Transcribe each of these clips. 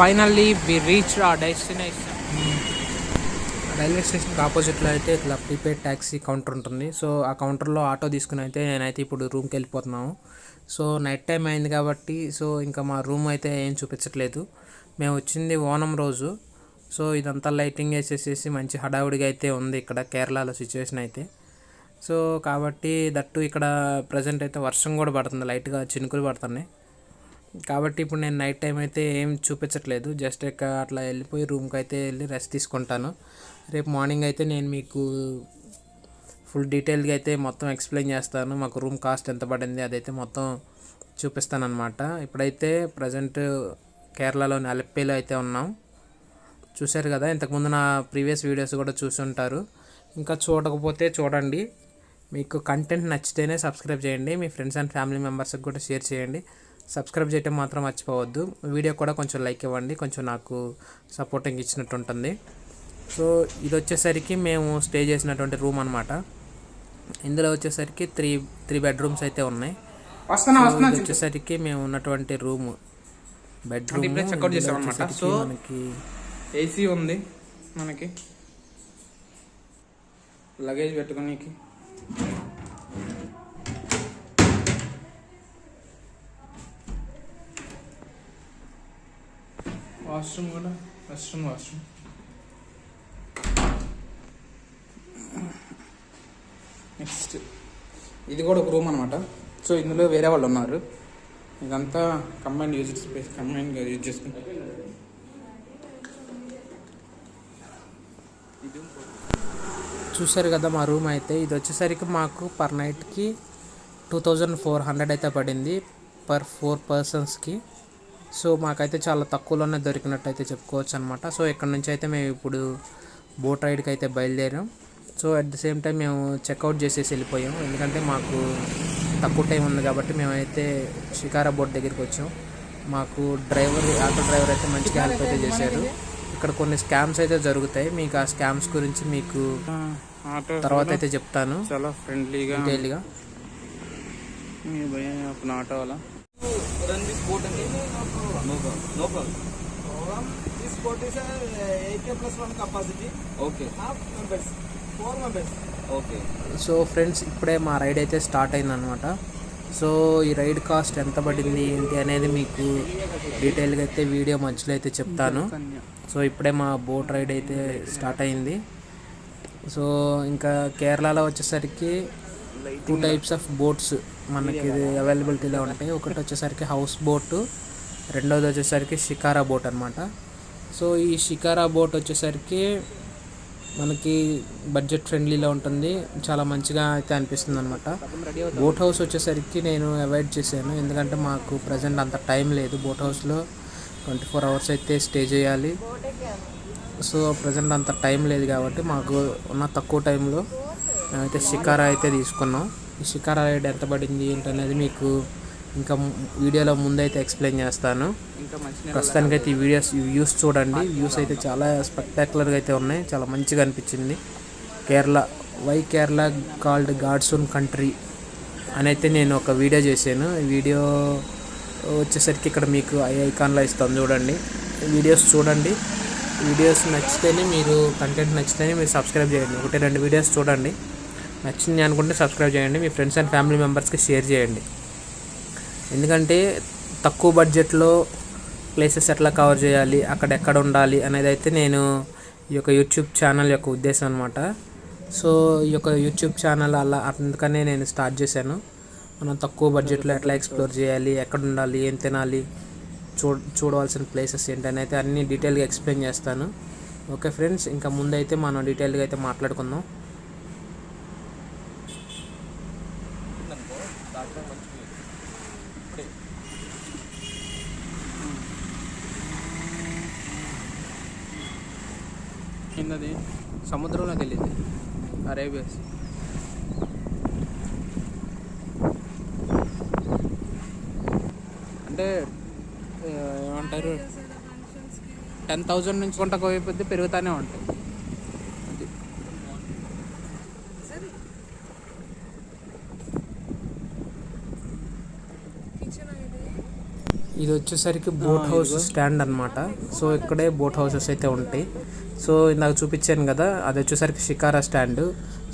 Finally we reach our destination. Railway స్టేషన్కి ఆపోజిట్లో అయితే ఇట్లా ప్రీపెయిడ్ ట్యాక్సీ కౌంటర్ ఉంటుంది. సో ఆ కౌంటర్లో ఆటో తీసుకుని అయితే నేనైతే ఇప్పుడు రూమ్కి వెళ్ళిపోతున్నాము. సో నైట్ టైం అయింది కాబట్టి సో ఇంకా మా రూమ్ అయితే ఏం చూపించట్లేదు. మేము వచ్చింది ఓనం రోజు. సో ఇదంతా లైటింగ్ వేసేసేసి మంచి హడావుడిగా అయితే ఉంది ఇక్కడ కేరళలో సిచ్యువేషన్ అయితే. సో కాబట్టి దట్టు ఇక్కడ ప్రజెంట్ అయితే వర్షం కూడా పడుతుంది, లైట్గా చినుకులు పడుతున్నాయి. కాబట్టి ఇప్పుడు నేను నైట్ టైం అయితే ఏం చూపించట్లేదు, జస్ట్ ఇక అట్లా వెళ్ళిపోయి రూమ్కి అయితే వెళ్ళి రెస్ట్ తీసుకుంటాను. రేపు మార్నింగ్ అయితే నేను మీకు ఫుల్ డీటెయిల్గా అయితే మొత్తం ఎక్స్ప్లెయిన్ చేస్తాను. మాకు రూమ్ కాస్ట్ ఎంత పడింది అదైతే మొత్తం చూపిస్తాను అనమాట. ఇప్పుడైతే ప్రజెంట్ కేరళలోని అలెప్పీలో అయితే ఉన్నాం. చూశారు కదా, ఇంతకుముందు నా ప్రీవియస్ వీడియోస్ కూడా చూసుంటారు. ఇంకా చూడకపోతే చూడండి. మీకు కంటెంట్ నచ్చితేనే సబ్స్క్రైబ్ చేయండి, మీ ఫ్రెండ్స్ అండ్ ఫ్యామిలీ మెంబర్స్కి కూడా షేర్ చేయండి. సబ్స్క్రైబ్ చేయటం మాత్రం మర్చిపోవద్దు. వీడియో కూడా కొంచెం లైక్ ఇవ్వండి, కొంచెం నాకు సపోర్టింగ్ ఇచ్చినట్టు ఉంటుంది. సో ఇది వచ్చేసరికి మేము స్టే చేసినటువంటి రూమ్ అనమాట. ఇందులో వచ్చేసరికి త్రీ బెడ్రూమ్స్ అయితే ఉన్నాయి. ఇది వచ్చేసరికి మేము ఉన్నటువంటి రూమ్ బెడ్రూమ్ చెక్అవుట్ చేసాం అనమాట. సో మనకి ఏసీ ఉంది, మనకి లగేజ్ పెట్టుకోనికి వాష్రూమ్ కూడా వాష్రూమ్ నెక్స్ట్ ఇది కూడా ఒక రూమ్ అనమాట. సో ఇందులో వేరే వాళ్ళు ఉన్నారు. ఇదంతా కంబైన్డ్ యూజ్ చేసుకుంటారు. చూసారు కదా మా రూమ్ అయితే. ఇది వచ్చేసరికి మాకు పర్ నైట్కి 2400 అయితే పడింది పర్ 4 పర్సన్స్కి. సో మాకైతే చాలా తక్కువలోనే దొరికినట్టు అయితే చెప్పుకోవచ్చు అనమాట. సో ఇక్కడ నుంచి అయితే మేము ఇప్పుడు బోట్ రైడ్కి అయితే బయలుదేరాం. So at the same time మేము చెక్అవుట్ చేసేసి వెళ్ళిపోయాం, ఎందుకంటే మాకు తక్కువ టైం ఉంది కాబట్టి మేమైతే షికారా బోట్ దగ్గరికి వచ్చాం. మాకు ఆటో డ్రైవర్ అయితే మంచిగా హెల్ప్ అయితే చేశారు. ఇక్కడ కొన్ని స్కామ్స్ అయితే జరుగుతాయి, మీకు ఆ స్కామ్స్ గురించి మీకు తర్వాత అయితే చెప్తాను చాలా ఫ్రెండ్లీగా డీటెయిల్గా. ఆటో వాలా run this boat again? No problem. This boat is a 8+1 capacity. Okay. Half members, 4 members. Okay. So friends ఇప్పుడే మా రైడ్ అయితే స్టార్ట్ అయిందనమాట. సో ఈ రైడ్ కాస్ట్ ఎంత పడింది ఏంటి అనేది మీకు డీటెయిల్గా అయితే వీడియో మధ్యలో అయితే చెప్తాను. సో ఇప్పుడే మా బోట్ రైడ్ అయితే స్టార్ట్ అయింది. సో ఇంకా కేరళలో వచ్చేసరికి 2 types ఆఫ్ బోట్స్ మనకి అవైలబిలిటీలో ఉంటాయి. ఒకటి వచ్చేసరికి హౌస్ బోటు, రెండోది వచ్చేసరికి షికారా బోట్ అనమాట. సో ఈ షికారా బోట్ వచ్చేసరికి మనకి బడ్జెట్ ఫ్రెండ్లీలో ఉంటుంది, చాలా మంచిగా అయితే అనిపిస్తుంది అనమాట. బోట్ హౌస్ వచ్చేసరికి నేను అవాయిడ్ చేశాను, ఎందుకంటే మాకు ప్రజెంట్ అంత టైం లేదు. బోట్ హౌస్లో 24 hours అయితే స్టే చేయాలి. సో ప్రజెంట్ అంత టైం లేదు కాబట్టి మాకు ఉన్న తక్కువ టైంలో మేమైతే షికారా అయితే తీసుకున్నాం. ఈ షికారా రైడ్ ఎంత పడింది ఏంటనేది మీకు ఇంకా వీడియోలో ముందైతే ఎక్స్ప్లెయిన్ చేస్తాను. ప్రస్తుతానికైతే ఈ వ్యూస్ చూడండి. వ్యూస్ అయితే చాలా స్పెక్టాక్యులర్గా అయితే ఉన్నాయి, చాలా మంచిగా అనిపించింది. Why Kerala called God's own country అని అయితే నేను ఒక వీడియో చేశాను. ఈ వీడియో వచ్చేసరికి ఇక్కడ మీకు ఐకాన్లో ఇస్తాను, చూడండి. వీడియోస్ చూడండి. వీడియోస్ నచ్చితేనే మీరు కంటెంట్ నచ్చితేనే మీరు సబ్స్క్రైబ్ చేయండి. 1-2 వీడియోస్ చూడండి, నచ్చింది అనుకుంటే సబ్స్క్రైబ్ చేయండి, మీ ఫ్రెండ్స్ అండ్ ఫ్యామిలీ మెంబర్స్కి షేర్ చేయండి. ఎందుకంటే తక్కువ బడ్జెట్లో ప్లేసెస్ ఎట్లా కవర్ చేయాలి, అక్కడెక్కడ ఉండాలి అనేది అయితే నేను ఈ యొక్క యూట్యూబ్ ఛానల్ యొక్క ఉద్దేశం అనమాట. సో ఈ యొక్క యూట్యూబ్ ఛానల్ అందుకనే నేను స్టార్ట్ చేశాను. మనం తక్కువ బడ్జెట్లో ఎట్లా ఎక్స్ప్లోర్ చేయాలి, ఎక్కడ ఉండాలి, ఏం తినాలి, చూడవలసిన ప్లేసెస్ ఏంటని అయితే అన్నీ డీటెయిల్గా ఎక్స్ప్లెయిన్ చేస్తాను. ఓకే ఫ్రెండ్స్, ఇంకా ముందైతే మనం డీటెయిల్గా అయితే మాట్లాడుకుందాం. కిందది సముద్రంలోకి వెళ్ళింది అరేబియా. అంటే ఏమంటారు, 10,000 నుంచి కొంటకు అయిపోద్ది, పెరుగుతూనే ఉంటాయి. ఇది వచ్చేసరికి బోట్ హౌస్ స్టాండ్ అనమాట. సో ఇక్కడే బోట్ హౌసెస్ అయితే ఉంటాయి. సో ఇందాక చూపించాను కదా, అది వచ్చేసరికి షికారా స్టాండ్.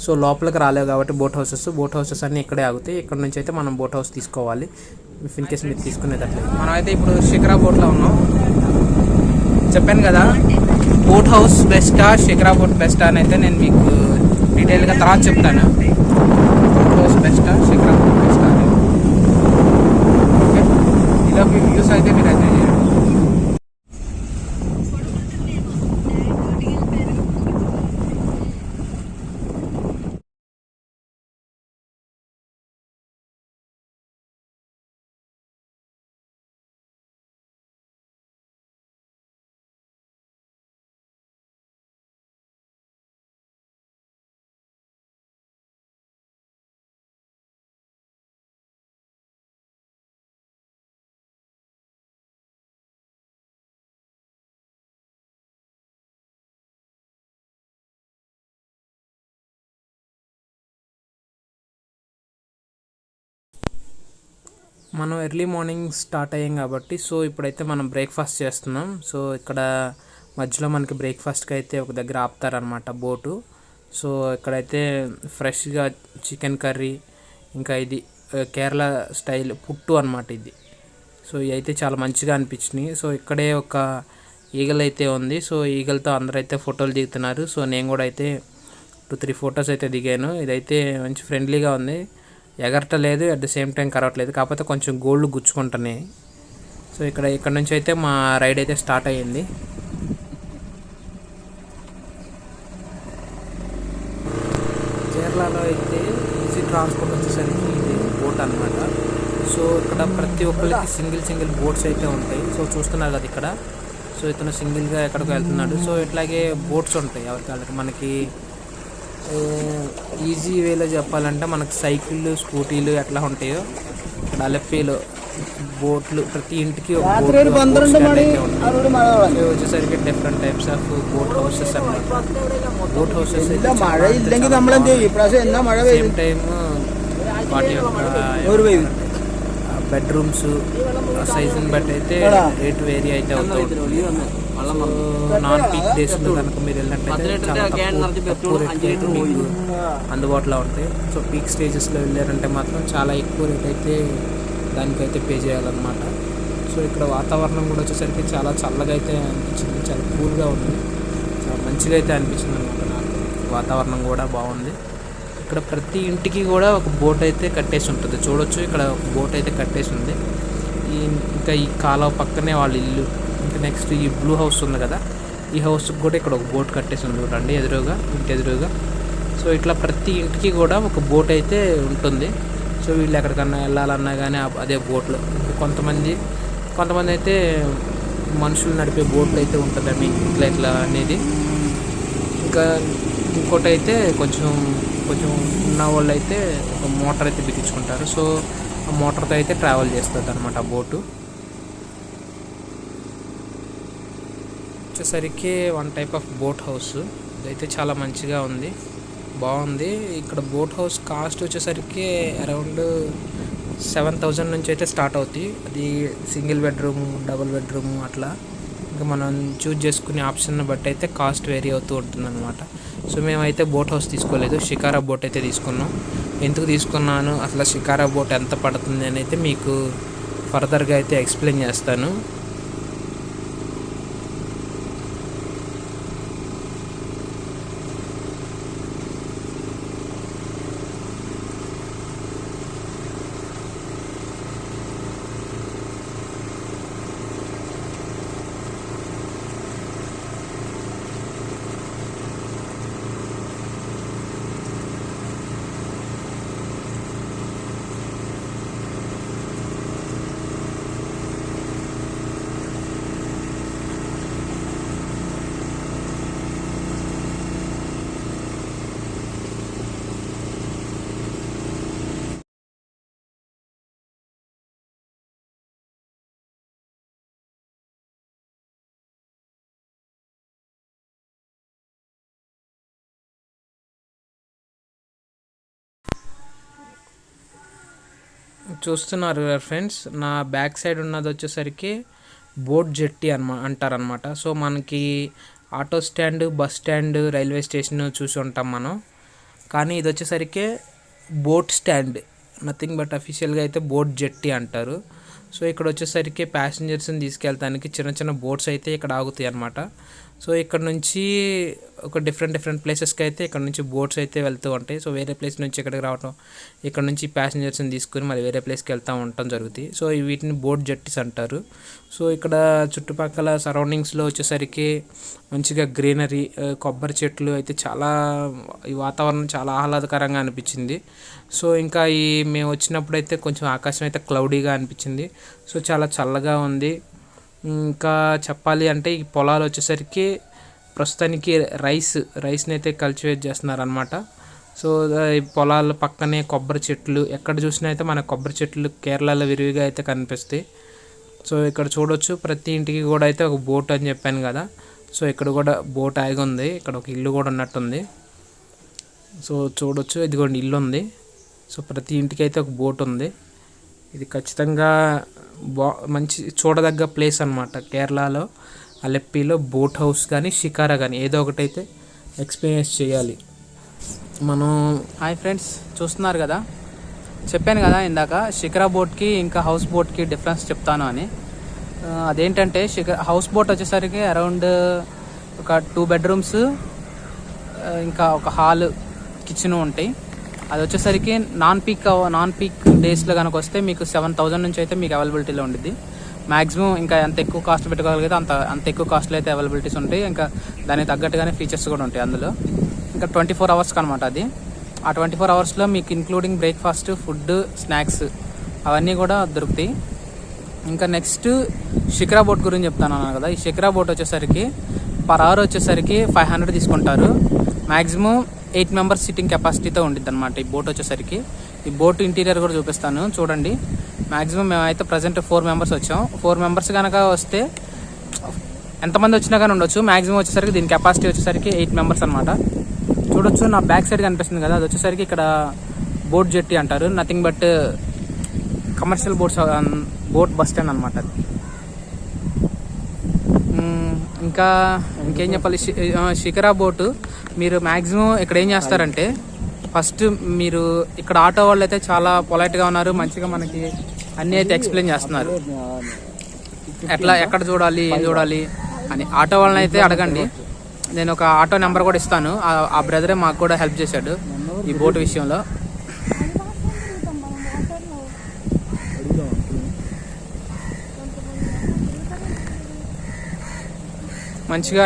సో లోపలికి రాలేవు కాబట్టి బోట్ హౌసెస్ అన్నీ ఇక్కడే ఆగుతాయి. ఇక్కడ నుంచి అయితే మనం బోట్ హౌస్ తీసుకోవాలి ఇన్ కేస్ మీరు తీసుకునేటట్లేదు. మనం అయితే ఇప్పుడు షికారా బోట్లో ఉన్నాం. చెప్పాను కదా, బోట్ హౌస్ బెస్టా షికారా బోట్ బెస్టా అని అయితే నేను మీకు డీటెయిల్గా తర్వాత చెప్తాను. బోట్ హౌస్ బెస్టా షికారా బోట్ బెస్టా అని. ఓకే, ఇలా మీ వ్యూస్ అయితే మీరు అయితే చేయండి. మనం ఎర్లీ మార్నింగ్ స్టార్ట్ అయ్యాం కాబట్టి సో ఇప్పుడైతే మనం బ్రేక్ఫాస్ట్ చేస్తున్నాం. సో ఇక్కడ మధ్యలో మనకి బ్రేక్ఫాస్ట్కి అయితే ఒక దగ్గర ఆపుతారనమాట బోటు. సో ఇక్కడైతే ఫ్రెష్గా చికెన్ కర్రీ, ఇంకా ఇది కేరళ స్టైల్ పుట్టు అనమాట ఇది. సో ఇవి అయితే చాలా మంచిగా అనిపించినాయి. సో ఇక్కడే ఒక ఈగల్ అయితే ఉంది. సో ఈగల్తో అందరూ అయితే ఫోటోలు దిగుతున్నారు. సో నేను కూడా అయితే 2-3 ఫొటోస్ అయితే దిగాను. ఇదైతే మంచి ఫ్రెండ్లీగా ఉంది, ఎగరటలేదు, అట్ ద సేమ్ టైం కరవట్లేదు, కాకపోతే కొంచెం గోల్డ్ గుచ్చుకుంటున్నాయి. సో ఇక్కడ నుంచి అయితే మా రైడ్ అయితే స్టార్ట్ అయ్యింది. కేరళలో అయితే ఈజీ ట్రాన్స్పోర్ట్ వచ్చేసరికి ఇది బోట్ అనమాట. సో ఇక్కడ ప్రతి ఒక్కరికి సింగిల్ బోట్స్ అయితే ఉంటాయి. సో చూస్తున్నారు కదా ఇక్కడ. సో ఇతను సింగిల్గా ఎక్కడికి వెళ్తున్నాడు. సో ఇట్లాగే బోట్స్ ఉంటాయి ఎవరికి వాళ్ళకి. మనకి ఈజీ వేలో చెప్పాలంటే మనకు సైకిళ్ళు, స్కూటీలు ఎట్లా ఉంటాయో ఇక్కడ అలెప్పీలో బోట్లు ప్రతి ఇంటికి ఒక వచ్చేసరికి different types of boat houses అన్నమాట. బోట్ హౌసెస్ సేమ్ టైమ్ వాటి యొక్క బెడ్రూమ్స్ సైజుని బట్టి అయితే రేట్ వేరీ అయితే అవుతూ ఉంటుంది. నాన్ పీక్ డేస్లో కనుక మీరు వెళ్ళినట్టయితే చాలా తక్కువ రేట్ అయితే మీకు అందుబాటులో ఉంటాయి. సో పీక్ స్టేజెస్లో వెళ్ళారంటే మాత్రం చాలా ఎక్కువ రేట్ అయితే దానికైతే పే చేయాలన్నమాట. సో ఇక్కడ వాతావరణం కూడా వచ్చేసరికి చాలా చల్లగా అయితే అనిపించింది, చాలా కూల్గా ఉంది, చాలా మంచిగా అయితే అనిపించింది అనమాట. నాకు వాతావరణం కూడా బాగుంది. ఇక్కడ ప్రతి ఇంటికి కూడా ఒక బోట్ అయితే కట్టేసి ఉంటుంది. చూడొచ్చు, ఇక్కడ ఒక బోట్ అయితే కట్టేసి ఉంది. ఇంకా ఈ కాలువ పక్కనే వాళ్ళ ఇల్లు. ఇంకా నెక్స్ట్ ఈ బ్లూ హౌస్ ఉంది కదా, ఈ హౌస్కి కూడా ఇక్కడ ఒక బోట్ కట్టేసి ఉంది చూడండి ఎదురుగా, ఇంటి ఎదురుగా. సో ఇట్లా ప్రతి ఇంటికి కూడా ఒక బోట్ అయితే ఉంటుంది. సో వీళ్ళు ఎక్కడికన్నా వెళ్ళాలన్నా కానీ అదే బోట్లో. కొంతమంది అయితే మనుషులు నడిపే బోట్లు అయితే ఉంటుందండి ఇట్లా అనేది. ఇంకా ఇంకోటి అయితే కొంచెం ఉన్న వాళ్ళు అయితే ఒక మోటార్ అయితే బిగించుకుంటారు. సో ఆ మోటార్తో అయితే ట్రావెల్ చేస్తుంది అనమాట ఆ బోటు. వచ్చేసరికి one type of boat house. ఇదైతే చాలా మంచిగా ఉంది, బాగుంది. ఇక్కడ బోట్ హౌస్ కాస్ట్ వచ్చేసరికి అరౌండ్ 7,000 నుంచి అయితే స్టార్ట్ అవుతాయి. అది సింగిల్ బెడ్రూమ్, డబుల్ బెడ్రూమ్ అట్లా. ఇంకా మనం చూజ్ చేసుకునే ఆప్షన్ బట్టి అయితే కాస్ట్ వేరీ అవుతూ ఉంటుంది అనమాట. సో మేమైతే బోట్ హౌస్ తీసుకోలేదు, షికారా బోట్ అయితే తీసుకున్నాం. ఎందుకు తీసుకున్నాను, అసలు షికారా బోట్ ఎంత పడుతుంది అని అయితే మీకు ఫర్దర్గా అయితే ఎక్స్ప్లెయిన్ చేస్తాను. చూస్తున్నారు కదా ఫ్రెండ్స్, నా బ్యాక్ సైడ్ ఉన్నది వచ్చేసరికి బోట్ జెట్టి అంటారనమాట. సో మనకి auto stand, bus stand, railway station చూసి ఉంటాం మనం. కానీ ఇది వచ్చేసరికి బోట్ స్టాండ్, నథింగ్ బట్ అఫీషియల్గా అయితే బోట్ జెట్టి అంటారు. సో ఇక్కడ వచ్చేసరికి ప్యాసింజర్స్ని తీసుకెళ్ళడానికి చిన్న చిన్న బోట్స్ అయితే ఇక్కడ ఆగుతాయి అన్నమాట. సో ఇక్కడ నుంచి ఒక డిఫరెంట్ ప్లేసెస్కి అయితే ఇక్కడ నుంచి బోట్స్ అయితే వెళ్తూ ఉంటాయి. సో వేరే ప్లేస్ నుంచి ఇక్కడికి రావటం, ఇక్కడ నుంచి ప్యాసింజర్స్ని తీసుకుని మళ్ళీ వేరే ప్లేస్కి వెళ్తూ ఉండటం జరుగుతుంది. సో వీటిని బోట్ జెట్టీస్ అంటారు. సో ఇక్కడ చుట్టుపక్కల సరౌండింగ్స్లో వచ్చేసరికి మంచిగా గ్రీనరీ, కొబ్బరి చెట్లు అయితే చాలా, ఈ వాతావరణం చాలా ఆహ్లాదకరంగా అనిపించింది. సో ఇంకా మేము వచ్చినప్పుడు అయితే కొంచెం ఆకాశం అయితే క్లౌడీగా అనిపించింది. సో చాలా చల్లగా ఉంది. ఇంకా చెప్పాలి అంటే ఈ పొలాలు వచ్చేసరికి ప్రస్తుతానికి రైస్ని అయితే కల్టివేట్ చేస్తున్నారు అనమాట. సో ఈ పొలాల పక్కనే కొబ్బరి చెట్లు, ఎక్కడ చూసినా అయితే మన కొబ్బరి చెట్లు కేరళలో విరివిగా అయితే కనిపిస్తాయి. సో ఇక్కడ చూడొచ్చు, ప్రతి ఇంటికి కూడా అయితే ఒక బోట్ అని చెప్పాను కదా. సో ఇక్కడ కూడా బోట్ ఆగి ఉంది, ఇక్కడ ఒక ఇల్లు కూడా ఉన్నట్టుంది. సో చూడొచ్చు, ఇదిగోండి ఇల్లు ఉంది. సో ప్రతి ఇంటికి అయితే ఒక బోట్ ఉంది. ఇది ఖచ్చితంగా మంచి చూడదగ్గ ప్లేస్ అనమాట. కేరళలో అలెప్పీలో బోట్ హౌస్ కానీ షికారా కానీ ఏదో ఒకటైతే ఎక్స్పీరియన్స్ చేయాలి మనం. హాయ్ ఫ్రెండ్స్, చూస్తున్నారు కదా, చెప్పాను కదా ఇందాక షికారా బోట్కి ఇంకా హౌస్ బోట్కి డిఫరెన్స్ చెప్తాను అని. అదేంటంటే హౌస్ బోట్ వచ్చేసరికి అరౌండ్ ఒక 2 bedrooms ఇంకా ఒక హాల్, కిచెన్ ఉంటాయి. అది వచ్చేసరికి నాన్ పీక్ డేస్లో కనుక వస్తే మీకు 7,000 నుంచి అయితే మీకు అవైలబిలిటీలో ఉంటుంది. మ్యాక్సిమం ఇంకా ఎంత ఎక్కువ కాస్ట్ పెట్టుకోగలిగితే అంత ఎక్కువ కాస్ట్లో అయితే అవైలబిలిటీస్ ఉంటాయి. ఇంకా దానికి తగ్గట్టుగానే ఫీచర్స్ కూడా ఉంటాయి అందులో. ఇంకా 24 hours అనమాట అది. ఆ 24 hours మీకు ఇంక్లూడింగ్ బ్రేక్ఫాస్ట్, ఫుడ్, స్నాక్స్ అవన్నీ కూడా దొరుకుతాయి. ఇంకా నెక్స్ట్ షికారా బోట్ గురించి చెప్తాను అన్నాను కదా. ఈ షికారా బోట్ వచ్చేసరికి పర్ అవర్ వచ్చేసరికి 500 తీసుకుంటారు. మ్యాక్సిమం 8 members సిట్టింగ్ కెపాసిటీతో ఉంటుంది అనమాట ఈ బోట్ వచ్చేసరికి. ఈ బోట్ ఇంటీరియర్ కూడా చూపిస్తాను చూడండి. మ్యాక్సిమం మేమైతే ప్రజెంట్ 4 members వచ్చాం. 4 members కనుక వస్తే ఎంతమంది వచ్చినా కానీ ఉండొచ్చు. మ్యాక్సిమం వచ్చేసరికి దీని కెపాసిటీ వచ్చేసరికి 8 members అనమాట. చూడొచ్చు, నా బ్యాక్ సైడ్ కనిపిస్తుంది కదా, అది వచ్చేసరికి ఇక్కడ బోట్ జెట్టి అంటారు. Nothing but commercial boat bus stand అనమాట అది. ఇంకేం చెప్పాలి, షికారా బోటు మీరు మ్యాక్సిమం ఇక్కడ ఏం చేస్తారంటే, ఫస్ట్ మీరు ఇక్కడ ఆటో వాళ్ళు అయితే చాలా పొలైట్గా ఉన్నారు, మంచిగా మనకి అన్నీ అయితే ఎక్స్ప్లెయిన్ చేస్తున్నారు. ఎక్కడ చూడాలి, ఏం చూడాలి అని ఆటో వాళ్ళని అయితే అడగండి. నేను ఒక ఆటో నెంబర్ కూడా ఇస్తాను. ఆ బ్రదరే మాకు కూడా హెల్ప్ చేశాడు ఈ బోట్ విషయంలో. మంచిగా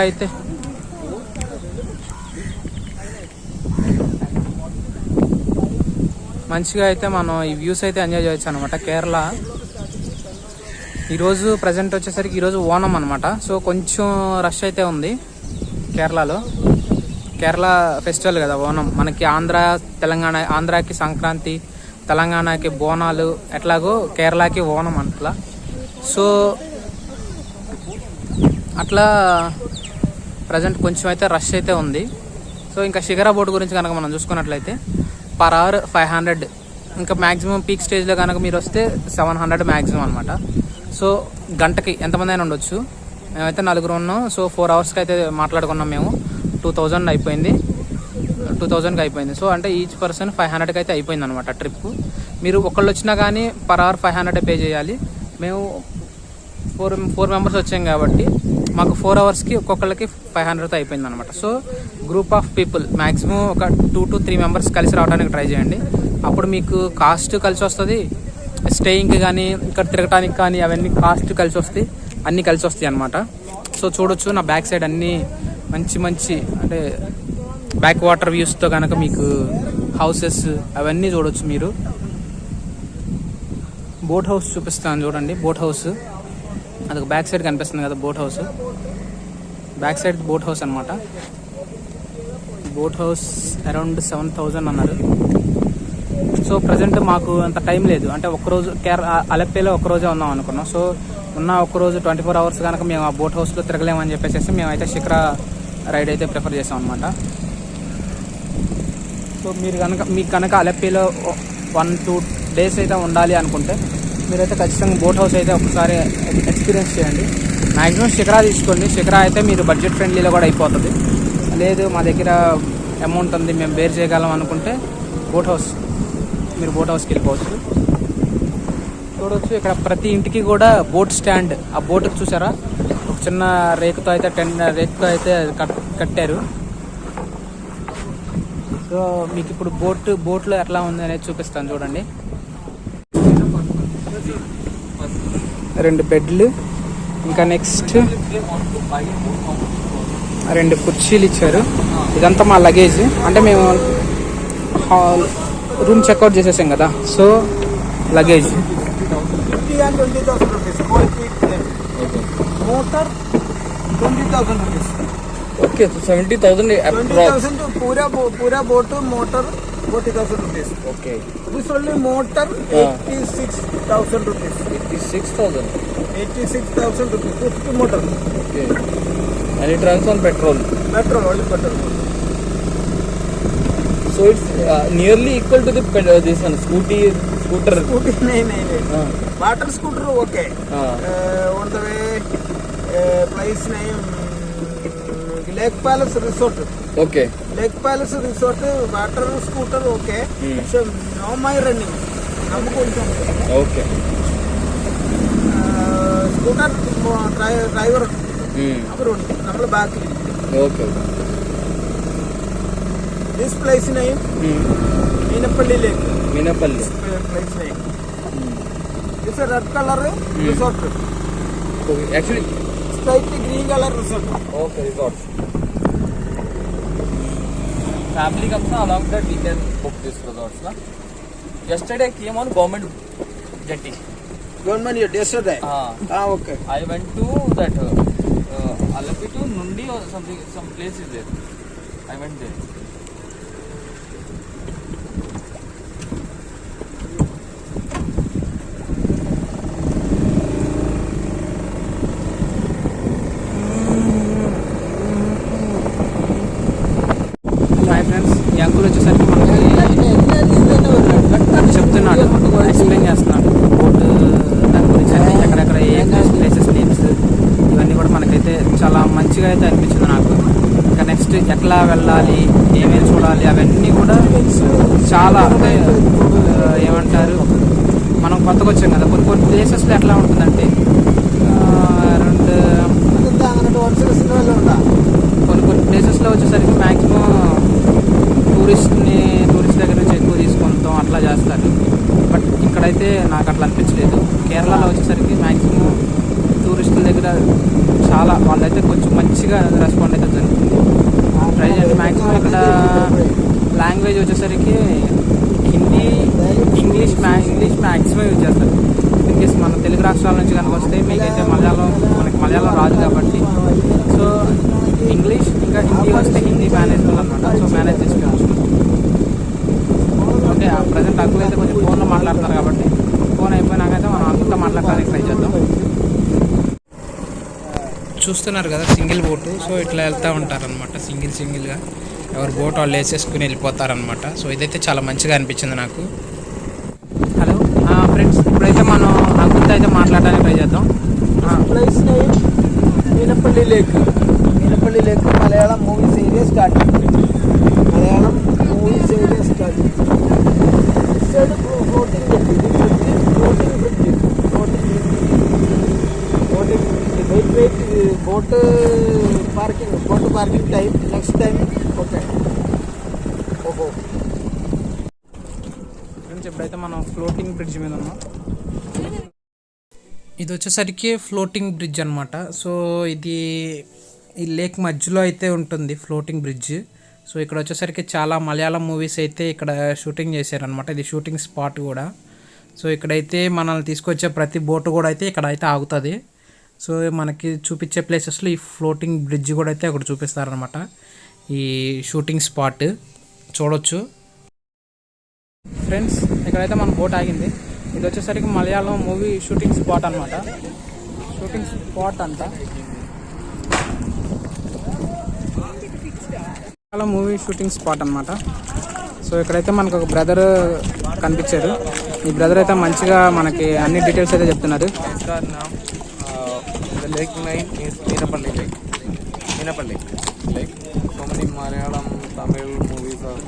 అయితే మనం ఈ వ్యూస్ అయితే ఎంజాయ్ చేయొచ్చు అనమాట. కేరళ ఈరోజు ప్రజెంట్ వచ్చేసరికి ఈరోజు ఓనం అనమాట. సో కొంచెం రష్ అయితే ఉంది కేరళలో. కేరళ ఫెస్టివల్ కదా ఓనం. మనకి ఆంధ్రాకి సంక్రాంతి, తెలంగాణకి బోనాలు, ఎట్లాగో కేరళకి ఓనం అట్లా. సో అట్లా ప్రజెంట్ కొంచెం అయితే రష్ అయితే ఉంది. సో ఇంకా షికారా బోట్ గురించి కనుక మనం చూసుకున్నట్లయితే పర్ అవర్ 500. ఇంకా మ్యాక్సిమం పీక్ స్టేజ్లో కనుక మీరు వస్తే 700 మ్యాక్సిమం అనమాట. సో గంటకి ఎంతమంది అయినా ఉండొచ్చు. మేమైతే 4 ఉన్నాం. సో 4 hours అయితే మాట్లాడుకున్నాం మేము. 2000 అయిపోయింది, 2000కి అయిపోయింది. సో అంటే ఈచ్ పర్సన్ 500కి అయితే అయిపోయింది అనమాట ట్రిప్. మీరు ఒకళ్ళు వచ్చినా కానీ పర్ అవర్ 500 పే చేయాలి. మేము 4 members వచ్చాం కాబట్టి మాకు 4 hours ఒక్కొక్కళ్ళకి 500తో అయిపోయింది అనమాట. So group of people maximum ఒక 2 to 3 members కలిసి రావడానికి ట్రై చేయండి. అప్పుడు మీకు కాస్ట్ కలిసి వస్తుంది, స్టేయింగ్కి కానీ ఇక్కడ తిరగటానికి కానీ అవన్నీ కాస్ట్ కలిసి వస్తాయి, అన్నీ కలిసి వస్తాయి అనమాట. సో చూడొచ్చు, నా బ్యాక్ సైడ్ అన్నీ మంచి అంటే బ్యాక్ వాటర్ వ్యూస్తో కనుక మీకు హౌసెస్ అవన్నీ చూడొచ్చు మీరు. బోట్ హౌస్ చూపిస్తాను చూడండి. బోట్ హౌస్ అదొక బ్యాక్ సైడ్ కనిపిస్తుంది కదా, boat house back side boat house అనమాట. బోట్ హౌస్ అరౌండ్ 7,000 అన్నారు. సో ప్రజెంట్ మాకు అంత టైం లేదు, అంటే ఒక్కరోజు అలెప్పీలో ఒక్కరోజే ఉందాం అనుకున్నాం. సో ఉన్న ఒక్కరోజు 24 hours కనుక మేము ఆ బోట్ హౌస్లో తిరగలేమని చెప్పేసి మేమైతే షికారా రైడ్ అయితే ప్రిఫర్ చేసాం అనమాట. సో మీకు కనుక అలెప్పీలో 1 to డేస్ అయితే ఉండాలి అనుకుంటే మీరైతే ఖచ్చితంగా బోట్ హౌస్ అయితే ఒకసారి ఎక్స్పీరియన్స్ చేయండి. మ్యాక్సిమం శిఖరా తీసుకోండి. శిఖరా అయితే మీరు బడ్జెట్ ఫ్రెండ్లీలో కూడా అయిపోతుంది. లేదు మా దగ్గర అమౌంట్ ఉంది మేము బేర్ చేయగలం అనుకుంటే బోట్ హౌస్కి వెళ్ళిపోవచ్చు. చూడవచ్చు ఇక్కడ ప్రతి ఇంటికి కూడా బోట్ స్టాండ్, ఆ బోట్కి చూసారా ఒక చిన్న రేకుతో అయితే కట్టారు. సో మీకు ఇప్పుడు బోట్లో ఎట్లా ఉంది అనేది చూపిస్తాను చూడండి. 2 బెడ్లు, ఇంకా నెక్స్ట్ 2 కుర్చీలు ఇచ్చారు. ఇదంతా మా లగేజ్, అంటే మేము రూమ్ చెక్అవుట్ చేసేసాం కదా, so luggage. 50 and 20,000 rupees. Motor 20,000 rupees. Okay, so 70,000 20,000 to pura boat motor 40,000 rupees. Okay. This only motor 86,000 rupees. 86,000. 86,000 rupees. 50 motor. Okay. And it runs on petrol. Only petrol. So it's nearly equal to this one, scooter. नहीं. Water scooter okay. On the way, place name Lake Palace Resort. Okay. Lake Palace Resort, water scooter okay. So no my running. Okay. Scooter driver. Number back. Okay. This place name Minapalli Lake. Minapalli. Place name. It's a red color resort. Okay. Actually, Slightly green color resort. okay, resort. Family comes along that we can book this resorts. Na? Yesterday I came on government jetty. Government yesterday. Okay. I went to that Alapi to Nundi or something. Some place is there. I went there. Hi friends, ఈ uncle వచ్చేసరికి మనకి చెప్తున్నాడు, explain చేస్తున్నాడు boat దాని గురించి, అంటే ఎక్కడెక్కడ ఏ places names ఇవన్నీ కూడా మనకైతే చాలా మంచిగా అయితే అనిపించింది నాకు. ఇంకా నెక్స్ట్ ఎట్లా వెళ్ళాలి, ఏమేమి చూడాలి అవన్నీ కూడా చాలా, అంటే ఏమంటారు, మనం కొత్తగా వచ్చాం కదా, కొన్ని ప్లేసెస్లో ఎట్లా ఉంటుందంటే కొన్ని ప్లేసెస్లో వచ్చేసరికి మ్యాక్సిమం టూరిస్ట్ దగ్గర నుంచి ఎక్కువ తీసుకుంటాం అట్లా చేస్తారు. బట్ ఇక్కడైతే నాకు అట్లా అనిపించలేదు. కేరళలో వచ్చేసరికి మ్యాక్సిమం టూరిస్టుల దగ్గర చాలా వాళ్ళైతే కొంచెం మంచిగా రెస్పాండ్ అయితే జరుగుతుంది. ట్రై చేయండి. మ్యాక్సిమం ఇక్కడ లాంగ్వేజ్ వచ్చేసరికి హిందీ, ఇంగ్లీష్ మ్యాక్సిమం యూజ్ చేస్తారు. ఇన్కేస్ మన తెలుగు రాష్ట్రాల నుంచి కనుక వస్తే మీకైతే మనకి మలయాళం రాదు కాబట్టి, సో ఇంగ్లీష్ ఇంకా హిందీ వస్తే హిందీ మేనేజబుల్ అనమాట. సో మేనేజ్ చేసుకోవచ్చు. ఓకే, ప్రజెంట్ అంకుల్ అయితే కొంచెం ఫోన్లో మాట్లాడుతున్నారు కాబట్టి ఫోన్ అయిపోయినాకైతే మనం అంకుల్తో మాట్లాడడానికి ట్రై చేద్దాం. చూస్తున్నారు కదా సింగిల్ బోటు. సో ఇట్లా వెళ్తూ ఉంటారనమాట, సింగిల్గా ఎవరు బోట్ వాళ్ళు వేసేసుకుని వెళ్ళిపోతారనమాట. సో ఇదైతే చాలా మంచిగా అనిపించింది నాకు. హలో ఫ్రెండ్స్, ఇప్పుడైతే మనం అంకుల్తో అయితే మాట్లాడడానికి ట్రై చేద్దాం. Place name Minapalli Lake. Minapalli Lake Malayalam movies area starting. Malayalam movies area starting. Instead of floating jetty, wait, boat parking time, next time, okay. Oh. Friends, ఇప్పుడైతే మనం ఫ్లోటింగ్ బ్రిడ్జ్ మీద ఉన్నాం. ఇది వచ్చేసరికి ఫ్లోటింగ్ బ్రిడ్జ్ అనమాట. So ఇది ఈ lake మధ్యలో అయితే ఉంటుంది ఫ్లోటింగ్ బ్రిడ్జ్. సో ఇక్కడ వచ్చేసరికి చాలా మలయాళం మూవీస్ అయితే ఇక్కడ షూటింగ్ చేశారనమాట. ఇది షూటింగ్ స్పాట్ కూడా. సో ఇక్కడైతే మనల్ని తీసుకొచ్చే ప్రతి బోటు కూడా అయితే ఇక్కడ అయితే ఆగుతుంది. సో మనకి చూపించే ప్లేసెస్లో ఈ ఫ్లోటింగ్ బ్రిడ్జ్ కూడా అయితే అక్కడ చూపిస్తారనమాట. ఈ షూటింగ్ స్పాట్ చూడొచ్చు. ఫ్రెండ్స్, ఇక్కడైతే మన బోట్ ఆగింది. ఇది వచ్చేసరికి మలయాళం మూవీ షూటింగ్ స్పాట్ అనమాట. షూటింగ్ స్పాట్ అంట మలయాళం మూవీ షూటింగ్ స్పాట్ అనమాట. సో ఇక్కడైతే మనకు ఒక బ్రదర్ కనిపించారు. ఈ బ్రదర్ అయితే మంచిగా మనకి అన్ని డీటెయిల్స్ అయితే చెప్తున్నారు. Lake 9 is Meenapalli Lake. Meenapalli Lake. So many Malayalam, Tamil movies are.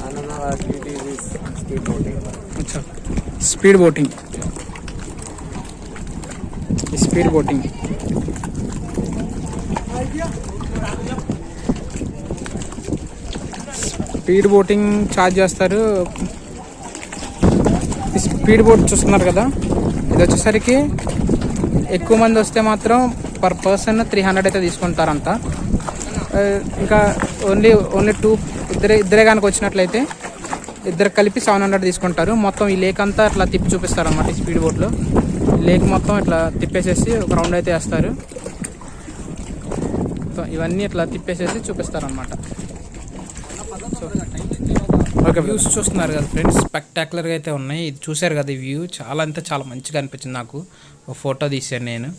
And another activity is speed boating. अच्छा, speed boating. Speed boating speed boating charge చేస్తారు. స్పీడ్ బోట్ చూస్తున్నారు కదా, ఇది వచ్చేసరికి ఎక్కువ మంది వస్తే మాత్రం పర్ పర్సన్ 300 అయితే తీసుకుంటారంట. ఇంకా ఓన్లీ 2 ఇద్దరే కనుక వచ్చినట్లయితే ఇద్దరు కలిపి 700 తీసుకుంటారు. మొత్తం ఈ లేక్ అంతా ఇట్లా తిప్పి చూపిస్తారు అన్నమాట. ఈ స్పీడ్ బోట్లో లేక్ మొత్తం ఇట్లా తిప్పేసేసి ఒక రౌండ్ అయితే వేస్తారు. ఇవన్నీ ఇట్లా తిప్పేసేసి చూపిస్తారు అన్నమాట. ఓకే, వ్యూస్ చూస్తున్నారు కదా ఫ్రెండ్స్, స్పెక్టాక్యులర్గా అయితే ఉన్నాయి. ఇది చూశారు కదా, ఈ వ్యూ చాలా అంటే చాలా మంచిగా అనిపించింది నాకు. ఒక ఫోటో తీశాను నేను.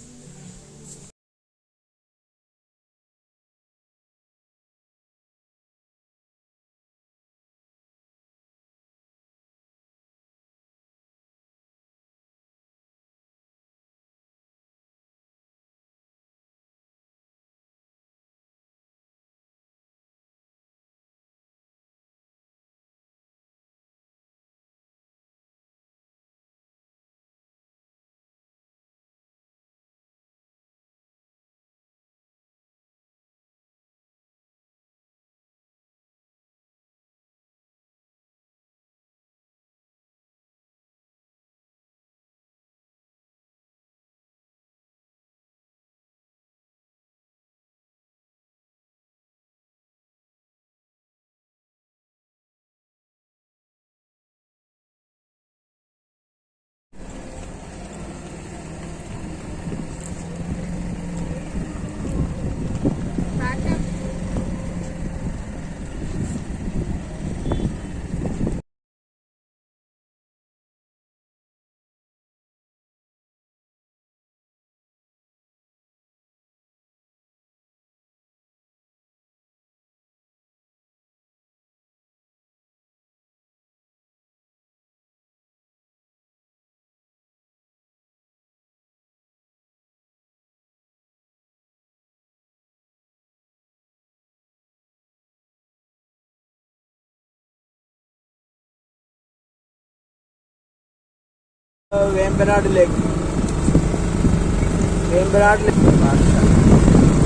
വേമ്പനാട് ലേക്ക്.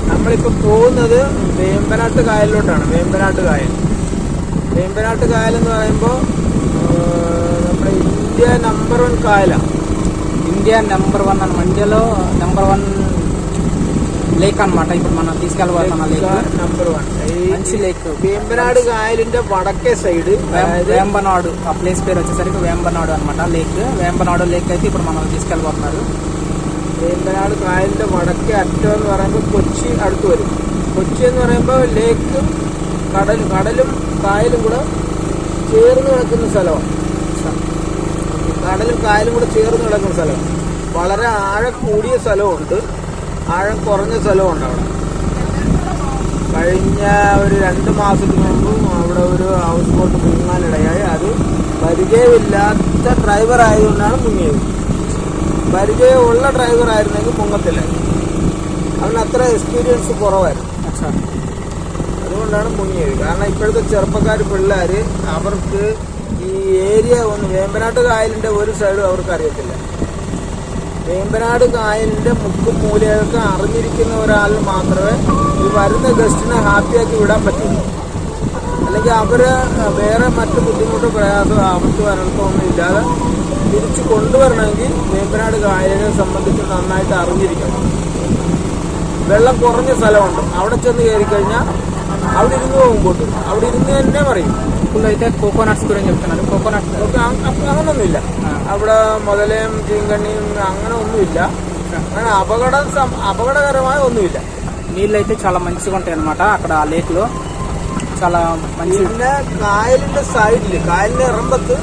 നമ്മളിപ്പോൾ പോകുന്നത് വേമ്പനാട്ട് കായലിലോട്ടാണ്. വേമ്പനാട്ട് കായൽ എന്ന് പറയുമ്പോൾ നമ്മുടെ ഇന്ത്യ നമ്പർ 1 കായലാണ്. ఇండియా నెంబర్ 1 అని మండ్యాలో నెంబర్ 1 లేక్ అనమాట. ఇప్పుడు మనం తీసుకెళ్ళబోతున్న లేక్ നമ്പർ 1 మంచి లేక్. വേമ്പനാട് കായലിന്റെ വടക്കേ സൈഡ് వేంబనాడు, ఆ ప్లేస్ పేరు వచ్చేసరికి వేంబనాడు అనమాట. వేంబనాడు లేక్ అయితే ఇప్పుడు మనం తీసుకెళ్ళబోతున్నారు. വേമ്പനാട് കായലിന്റെ വടക്കേ അറ്റം എന്ന് പറയുമ്പോൾ കൊച്ചി അടുത്ത് വരും. കൊച്ചി എന്ന് പറയുമ്പോൾ ലേക്കും കടലും കായലും കൂടെ ചേർന്ന് കിടക്കുന്ന സ്ഥലമാണ്. കടലും കായലും കൂടെ ചേർന്ന് കിടക്കുന്ന സ്ഥലം. വളരെ ആഴം കൂടിയ സ്ഥലമുണ്ട്, ആഴം കുറഞ്ഞ സ്ഥലമുണ്ട്. അവിടെ കഴിഞ്ഞ ഒരു 2 മാസത്തിന് മുമ്പ് അവിടെ ഒരു ഹൗസ് ബോട്ട് മുങ്ങാനിടയായി. അത് പരിചയമില്ലാത്ത ഡ്രൈവർ ആയതുകൊണ്ടാണ് മുങ്ങിയത്. പരിചയമുള്ള ഡ്രൈവർ ആയിരുന്നെങ്കിൽ മുങ്ങത്തില്ല. അവന് അത്ര എക്സ്പീരിയൻസ് കുറവായിരുന്നു, അതുകൊണ്ടാണ് മുങ്ങിയത്. കാരണം ഇപ്പോഴത്തെ ചെറുപ്പക്കാർ പിള്ളേർ അവർക്ക് ഈ ഏരിയ വേമ്പനാട്ട് കായലിൻ്റെ ഒരു സൈഡും അവർക്ക് അറിയത്തില്ല. വേമ്പനാട് കായലിൻ്റെ മുക്കും മൂലയൊക്കെ അറിഞ്ഞിരിക്കുന്ന ഒരാൾ മാത്രമേ ഈ വരുന്ന ഗസ്റ്റിനെ ഹാപ്പിയാക്കി വിടാൻ പറ്റുള്ളൂ. അല്ലെങ്കിൽ അവർ വേറെ മറ്റു ബുദ്ധിമുട്ടോ പ്രയാസമോ ആപത്തോ അനർത്ഥമൊന്നും ഇല്ലാതെ തിരിച്ചു കൊണ്ടുവരണമെങ്കിൽ വേമ്പനാട് കായലിനെ സംബന്ധിച്ച് നന്നായിട്ട് അറിഞ്ഞിരിക്കണം. വെള്ളം കുറഞ്ഞ സ്ഥലമുണ്ട്, അവിടെ ചെന്ന് കയറി കഴിഞ്ഞാൽ അവിടെ ഇരുന്ന് പോകുമ്പോട്ട് അവിടെ ഇരുന്ന് തന്നെ പറയും. అయితే కోకోనట్స్ గురించి చెప్తున్నారు. కోకోనట్స్ അങ്ങനൊന്നുമില്ല അവിടെ. മുതലയും ചീങ്കണ്ണിയും അങ്ങനെ ഒന്നുമില്ല. അങ്ങനെ അപകടകരമായ ഒന്നുമില്ല. నీళ్ళు అయితే చాలా మంచిగా ఉంటాయి అనమాట అక్కడ ఆ లేక్ లో. చాలా మంచి. പിന്നെ കായലിന്റെ സൈഡിൽ, കായലിന്റെ ഇറമ്പത്ത്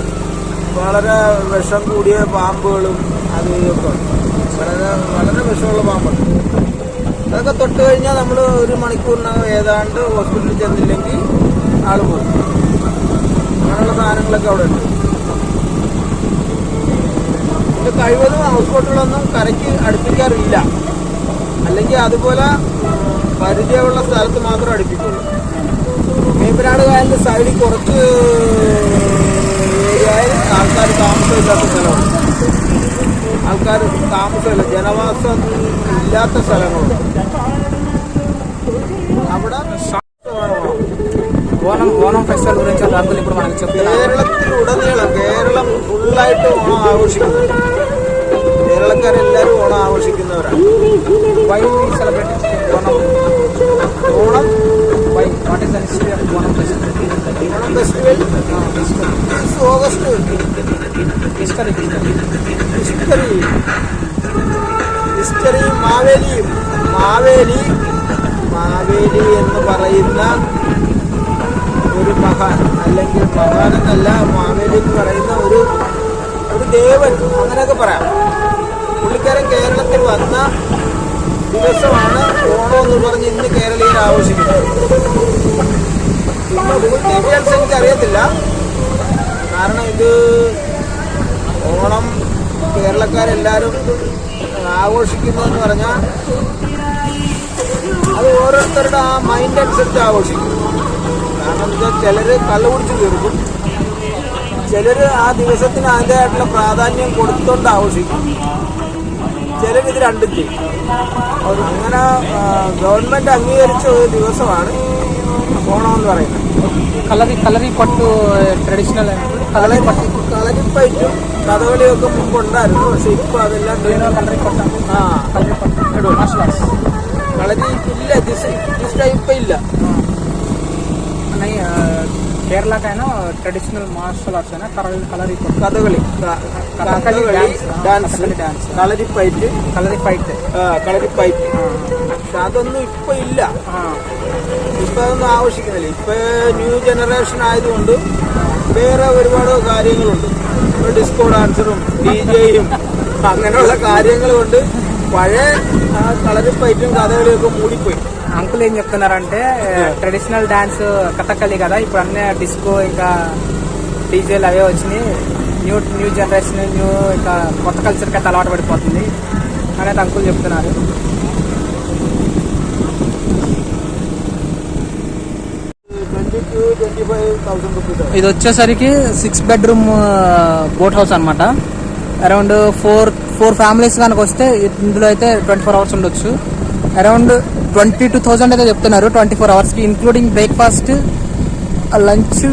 വളരെ വിഷം കൂടിയ പാമ്പുകളും അത് ഇതൊക്കെ ഉണ്ട്. വളരെ വിഷമുള്ള പാമ്പുണ്ട്. അതൊക്കെ തൊട്ട് കഴിഞ്ഞാൽ നമ്മൾ 1 മണിക്കൂറിനകം ഏതാണ്ട് ഹോസ്പിറ്റലിൽ ചെന്നില്ലെങ്കിൽ ആൾ പോകും. അങ്ങനെ അങ്ങനെയുള്ള സാധനങ്ങളൊക്കെ അവിടെ ഉണ്ട്. ഇത് കഴിവതും ഹൗസ് ബോട്ടുകളൊന്നും കരയ്ക്ക് അടുപ്പിക്കാറില്ല, അല്ലെങ്കിൽ അതുപോലെ പരിചയമുള്ള സ്ഥലത്ത് മാത്രം അടുപ്പിക്കുള്ളൂ. വേമ്പനാട് കായലിന്റെ സൈഡിൽ കുറച്ച് ഏരിയയിൽ ആൾക്കാർ താമസമില്ലാത്ത സ്ഥലമാണ്. ആൾക്കാർ താമസമില്ല, ജനവാസം ഇല്ലാത്ത സ്ഥലങ്ങളുണ്ട്. അവിടെ ఓనం ఫెస్టివల్ గురించి ఒక అంకుల్ ఇప్పుడు మనకు చెప్తున్నారు. കേരളത്തിലുടനീളം കേരളം ഫുള്ളായിട്ട് ഓണം ആഘോഷിക്കുന്നു. കേരളക്കാരെല്ലാവരും ഓണം ആഘോഷിക്കുന്നവരാണ്. Why celebrate Onam? Onam what is the history of Onam festival? Onam festival August. History Maveli എന്ന് പറയുന്ന ഒരു മഹാൻ, അല്ലെങ്കിൽ മഹാനെന്നല്ല, മാവേലി എന്ന് പറയുന്ന ഒരു ദേവൻ, അങ്ങനെയൊക്കെ പറയാം. പുള്ളിക്കാരൻ കേരളത്തിൽ വന്ന ദിവസമാണ് ഓണം എന്ന് പറഞ്ഞ് ഇന്ന് കേരളീയർ ആഘോഷിക്കുന്നത്. പിന്നെ ഡീറ്റെയിൽസ് എനിക്കറിയത്തില്ല, കാരണം ഇത് ഓണം കേരളക്കാരെല്ലാവരും ആഘോഷിക്കുന്നതെന്ന് പറഞ്ഞാൽ അത് ഓരോരുത്തരുടെ ആ മൈൻഡ് അനുസരിച്ച് ആഘോഷിക്കും. കാരണം എന്താ, ചിലർ കള്ളു കുടിച്ച് തീർക്കും, ചിലർ ആ ദിവസത്തിന് അതിൻ്റെതായിട്ടുള്ള പ്രാധാന്യം കൊടുത്തുകൊണ്ട് ആഘോഷിക്കും, ചിലരിത് രണ്ടും ചെയ്യും. അങ്ങനെ ഗവൺമെൻറ് അംഗീകരിച്ച ഒരു ദിവസമാണ് ഓണം എന്ന് പറയുന്നത്. కలరీ పట్టు ట్రెడిషనల్ കളരിപ്പയറ്റും കഥകളിയൊക്കെ മുമ്പുണ്ടായിരുന്നു, പക്ഷെ ഇപ്പോൾ അതെല്ലാം కలరీ పట్టు കളരി ഇല്ല, ദിസ് ടൈപ്പ് ഇല്ല. కేరళకైనా ట్రెడిషనల్ మార్షల్ ఆర్ట్స్ అయినా కలరీ పట్టు, കഥകളി, ഡാൻസ്, കളരിപ്പയറ്റ്, കളരിപ്പയറ്റ്. പക്ഷെ അതൊന്നും ഇപ്പൊ ഇല്ല, ഇപ്പൊ അതൊന്നും ആഘോഷിക്കുന്നില്ല. ഇപ്പൊ ന്യൂ ജനറേഷൻ ആയതുകൊണ്ട് വേറെ ഒരുപാട് കാര്യങ്ങളുണ്ട്. ഇപ്പൊ ഡിസ്കോ ഡാൻസറും DJയും അങ്ങനെയുള്ള കാര്യങ്ങൾ കൊണ്ട് പഴയ ആ കളരിപ്പയറ്റും കഥകളിയൊക്കെ മൂടിപ്പോയി. అంకుల్ ఏం చెప్తున్నారంటే ట్రెడిషనల్ డాన్స్ కథకళి కదా, ఇప్పుడు అన్నీ డిస్కో ఇంకా డీజేలు అవే వచ్చినాయి, న్యూ జనరేషన్ ఇంకా కొత్త కల్చర్కి అయితే అలవాటు పడిపోతుంది అనేది అంకుల్ చెప్తున్నారు. ఇది వచ్చేసరికి 6 bedroom బోట్ హౌస్ అనమాట. అరౌండ్ ఫోర్ ఫ్యామిలీస్ కనుక వస్తే ఇందులో అయితే 24 hours ఉండొచ్చు. అరౌండ్ 22,000 అయితే చెప్తున్నారు 24 hours, ఇంక్లూడింగ్ బ్రేక్ఫాస్ట్, లంచ్,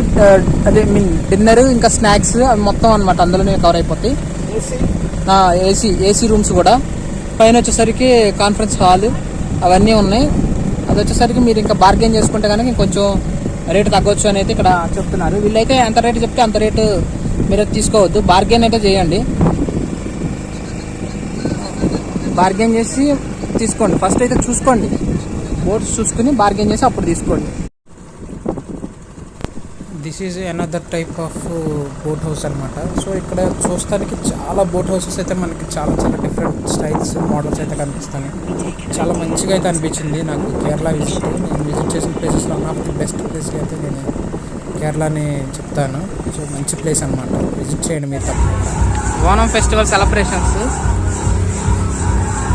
అదే డిన్నర్, ఇంకా స్నాక్స్ అవి మొత్తం అనమాట అందులోనే కవర్ అయిపోతాయి. ఏసీ రూమ్స్ కూడా. పైన వచ్చేసరికి కాన్ఫరెన్స్ హాల్ అవన్నీ ఉన్నాయి. అది వచ్చేసరికి మీరు ఇంకా బార్గెన్ చేసుకుంటే కనుక ఇంకొంచెం రేటు తగ్గొచ్చు అని అయితే ఇక్కడ చెప్తున్నారు. వీళ్ళైతే ఎంత రేటు చెప్తే అంత రేటు మీరు తీసుకోవద్దు, బార్గెన్ అయితే చేయండి. బార్గెన్ చేసి తీసుకోండి, ఫస్ట్ అయితే చూసుకోండి, బోట్స్ చూసుకుని బార్గెన్ చేసి అప్పుడు తీసుకోండి. This is another type of boat house అనమాట. సో ఇక్కడ చూస్తానికి చాలా బోట్ హౌసెస్ అయితే మనకి చాలా డిఫరెంట్ స్టైల్స్, మోడల్స్ అయితే కనిపిస్తాయి. చాలా మంచిగా అయితే అనిపించింది నాకు కేరళ విజిట్. నేను విజిట్ చేసిన ప్లేసెస్లో one of the best place అయితే నేను కేరళని చెప్తాను. సో మంచి ప్లేస్ అనమాట, విజిట్ చేయండి మీరు తప్పకుండా. ఓనం ఫెస్టివల్ సెలబ్రేషన్స్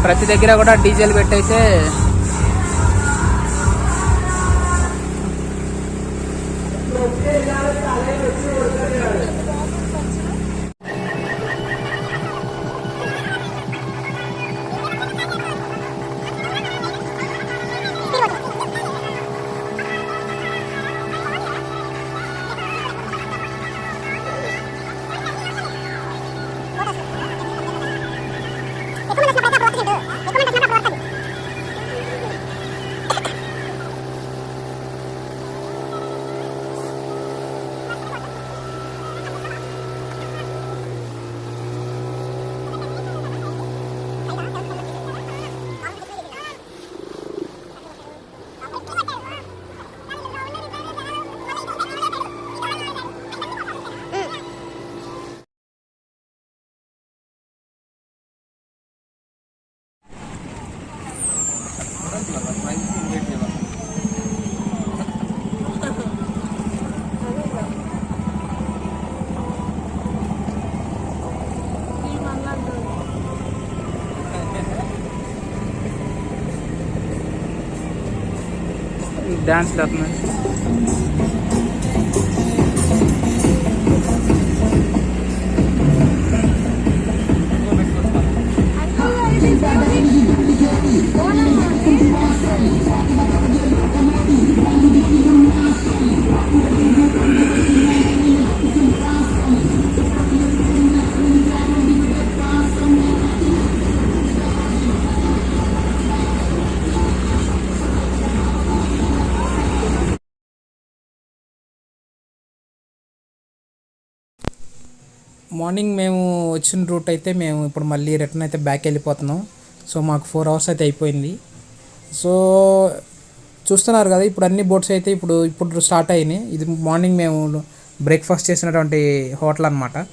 ప్రతి దగ్గర కూడా డీజేలు పెట్టయితే డ్యాన్స్ లేస్తున్నాయి. మార్నింగ్ మేము వచ్చిన రూట్ అయితే మేము ఇప్పుడు మళ్ళీ రిటర్న్ అయితే బ్యాక్ వెళ్ళిపోతున్నాం. సో మాకు 4 hours అయితే అయిపోయింది. సో చూస్తున్నారు కదా, ఇప్పుడు అన్ని బోట్స్ అయితే ఇప్పుడు స్టార్ట్ అయినాయి. ఇది మార్నింగ్ మేము బ్రేక్ఫాస్ట్ చేసినటువంటి హోటల్ అనమాట.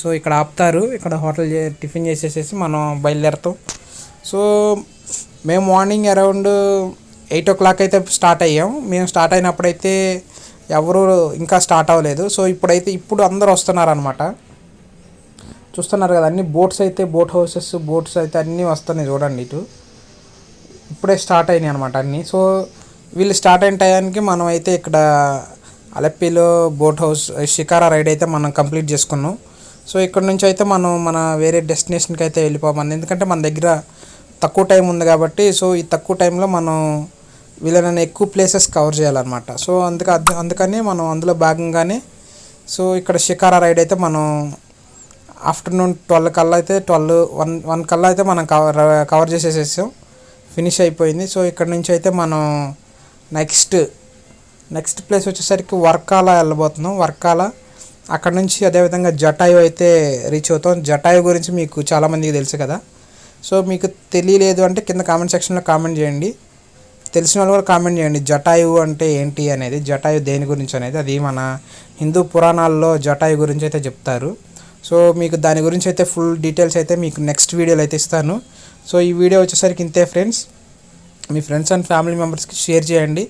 సో ఇక్కడ ఆపుతారు, ఇక్కడ హోటల్ టిఫిన్ చేసేసేసి మనం బయలుదేరుతాం. సో మేము మార్నింగ్ అరౌండ్ 8 o'clock అయితే స్టార్ట్ అయ్యాం. మేము స్టార్ట్ అయినప్పుడైతే ఎవరు ఇంకా స్టార్ట్ అవ్వలేదు. సో ఇప్పుడు అందరూ వస్తున్నారు అనమాట. చూస్తున్నారు కదా, అన్ని బోట్స్ అయితే బోట్ హౌసెస్ బోట్స్ అయితే అన్నీ వస్తున్నాయి చూడండి. ఇప్పుడే స్టార్ట్ అయినాయి అనమాట అన్నీ. సో వీళ్ళు స్టార్ట్ అయిన టయానికి మనం అయితే ఇక్కడ అలెప్పీలో బోట్ హౌస్ షికారా రైడ్ అయితే మనం కంప్లీట్ చేసుకున్నాం. సో ఇక్కడ నుంచి అయితే మన వేరే డెస్టినేషన్కి అయితే వెళ్ళిపోమని, ఎందుకంటే మన దగ్గర తక్కువ టైం ఉంది కాబట్టి. సో ఈ తక్కువ టైంలో మనం వీళ్ళని ఎక్కువ ప్లేసెస్ కవర్ చేయాలన్నమాట. సో అందుకని మనం అందులో భాగంగానే సో ఇక్కడ షికారా రైడ్ అయితే మనం ఆఫ్టర్నూన్ 12 కల్లా అయితే 1 కల్లా అయితే మనం కవర్ చేసేసేసాం, ఫినిష్ అయిపోయింది. సో ఇక్కడ నుంచి అయితే మనం నెక్స్ట్ ప్లేస్ వచ్చేసరికి వర్కాలా వెళ్ళబోతున్నాం. వర్కాలా అక్కడ నుంచి అదేవిధంగా జటాయు అయితే రీచ్ అవుతాం. జటాయు గురించి మీకు చాలామందికి తెలుసు కదా. సో మీకు తెలియలేదు అంటే కింద కామెంట్ సెక్షన్లో కామెంట్ చేయండి, తెలిసిన వాళ్ళు కూడా కామెంట్ చేయండి జటాయు అంటే ఏంటి అనేది, జటాయు దేని గురించి అనేది. అది మన హిందూ పురాణాల్లో జటాయు గురించి అయితే చెప్తారు. సో మీకు దాని గురించి అయితే ఫుల్ డీటెయిల్స్ అయితే మీకు నెక్స్ట్ వీడియోలో అయితే ఇస్తాను. సో ఈ వీడియో వచ్చేసరికి ఇంతే friends. Me friends and family మెంబర్స్కి షేర్ చేయండి.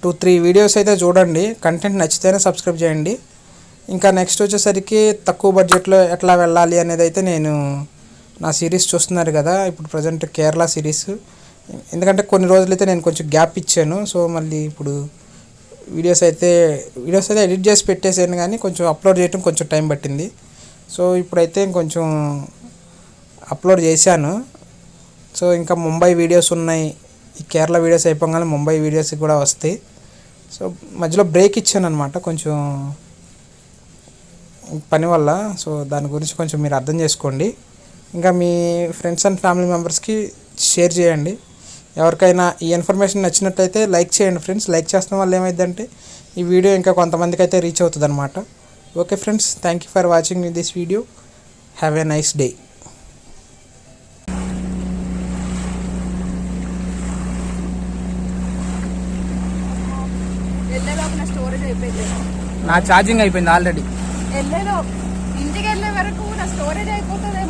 2-3 వీడియోస్ అయితే చూడండి, కంటెంట్ నచ్చితేనే సబ్స్క్రైబ్ చేయండి. ఇంకా నెక్స్ట్ వచ్చేసరికి తక్కువ బడ్జెట్లో ఎట్లా వెళ్ళాలి అనేది అయితే నేను నా సిరీస్ చూస్తున్నారు కదా, ఇప్పుడు ప్రజెంట్ కేరళ సిరీస్. ఎందుకంటే కొన్ని రోజులైతే నేను కొంచెం గ్యాప్ ఇచ్చాను. సో మళ్ళీ ఇప్పుడు వీడియోస్ అయితే ఎడిట్ చేసి పెట్టేసాను, కానీ కొంచెం అప్లోడ్ చేయడం కొంచెం టైం పట్టింది. సో ఇప్పుడైతే కొంచెం అప్లోడ్ చేశాను. సో ఇంకా ముంబై వీడియోస్ ఉన్నాయి, ఈ కేరళ వీడియోస్ అయిపోగానే ముంబై వీడియోస్ కూడా వస్తాయి. సో మధ్యలో బ్రేక్ ఇచ్చాను అనమాట కొంచెం పని వల్ల. సో దాని గురించి కొంచెం మీరు అర్థం చేసుకోండి. ఇంకా మీ ఫ్రెండ్స్ అండ్ ఫ్యామిలీ మెంబర్స్కి షేర్ చేయండి. ఎవరికైనా ఈ ఇన్ఫర్మేషన్ నచ్చినట్లయితే లైక్ చేయండి ఫ్రెండ్స్. లైక్ చేస్తున్న వల్ల ఏమైందంటే ఈ వీడియో ఇంకా కొంతమందికి అయితే రీచ్ అవుతుంది అనమాట. Okay friends, thank you for watching this video. Have a nice day. Storage అయిపోయింది, నా ఛార్జింగ్ అయిపోయింది ఆల్రెడీ. ఇంటికి వెళ్ళే వరకు నా స్టోరేజ్ అయిపోతుంది.